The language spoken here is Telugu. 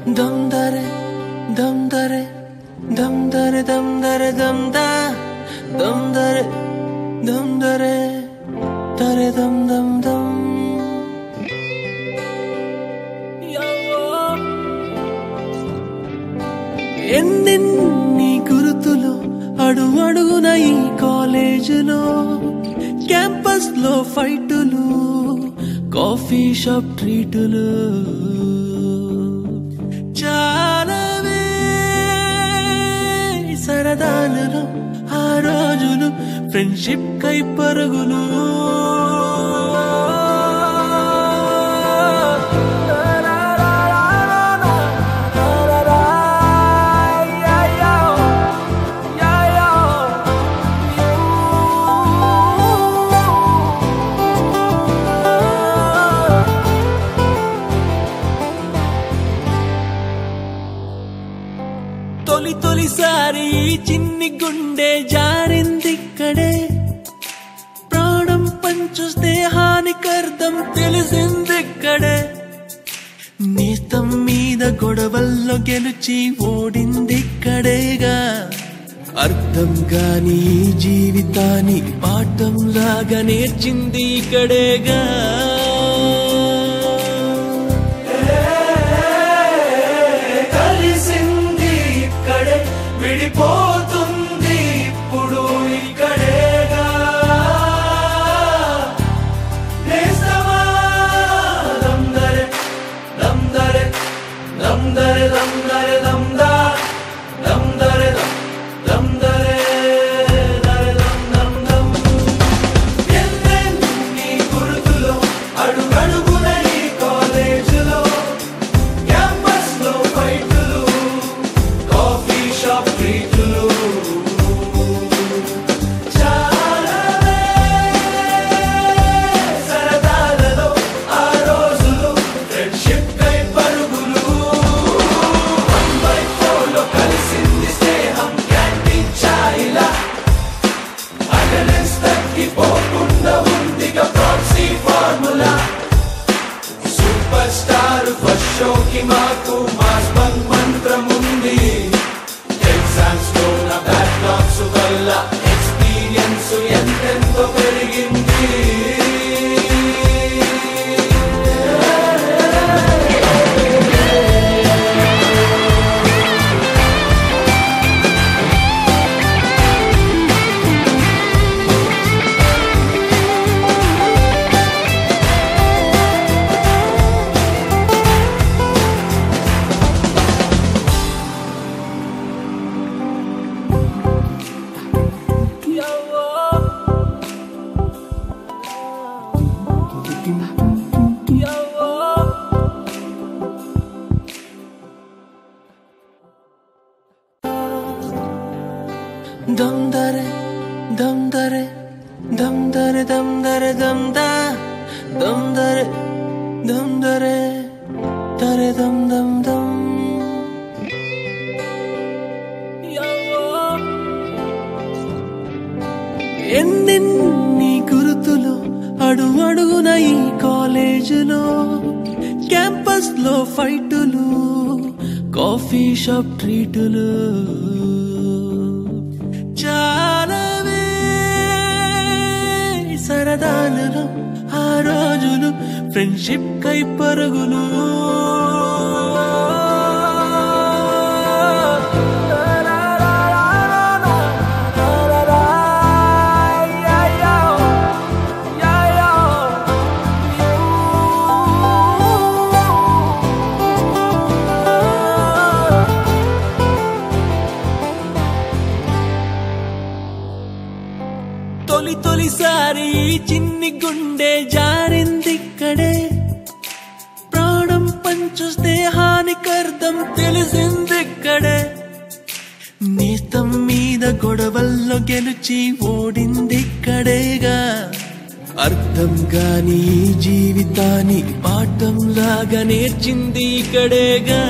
dum dare dum dare dum dare dum dare dum da dum dare dum dare dare dum dum dum ఎన్నెన్ని గుర్తులు అడుగు అడుగున ఈ కాలేజీలో క్యాంపస్ లో ఫైటులు కాఫీ షాప్ ట్రీటులు చాలావే సరదాలలో ఆ రోజులు ఫ్రెండ్షిప్ కై పరుగులు తొలి తొలిసారి చిన్ని గుండె జారిందిక్కడే ప్రాణం పంచుస్తే హానికర్థం తెలిసిందిక్కడే నేస్తం మీద గొడవల్లో గెలిచి ఓడిందిక్కడేగా అర్థం కాని జీవితాన్ని పాఠంలాగా నేర్చింది ఇక్కడేగా విడిపోతుంది ఇప్పుడు ఇక్కడేగా నేస్తమా దమ్దరే దమ్దరే దమ్దరే దమ్దరే దమ్దా దమ్దరే దమ్దరే దరే దమ్ దమ్ దమ్ ఎన్నెన్ని గుర్తులో అడుగడుగున ఈ కాలేజీలో క్యాంపస్ లో ఫైటులు కాఫీ షాప్ ట్రీటులు చాలావే సరదాలలో ఆ రోజులు ఫ్రెండ్షిప్ కై పరుగులు 1/4 లో కలిసింది స్నేహం క్యాంటీన్ ఛాయిలా అటెండెన్స్ తగ్గిపోకుండా ఉందిగా proxy formula super star first షోకి మాకు మాస్ బంక్ మంత్రం ఉంది ఎగ్జామ్స్ లో నా బ్యాక్లాగ్స్ వల్ల ఎక్స్పీరియన్స్ ఎంతెంతో పెరిగింది dum dare dum dare dum dare dum dare dum da dum dare dum dare dare dum dum dum ఎన్నెన్ని గుర్తులు అడుగు అడుగున ఈ కాలేజీలో క్యాంపస్ లో ఫైటులు కాఫీ షాప్ ట్రీటులు చాలావే సరదాలలో ఆ రోజులు ఫ్రెండ్షిప్ కై పరుగులు తొలి తొలిసారి చిన్ని గుండె జారిందిక్కడే ప్రాణం పంచుస్తే హానికర్థం తెలిసిందిక్కడే నేస్తం మీద గొడవల్లో గెలిచి ఓడిందిక్కడేగా అర్థం కాని జీవితాన్ని పాఠంలాగా నేర్చింది ఇక్కడేగా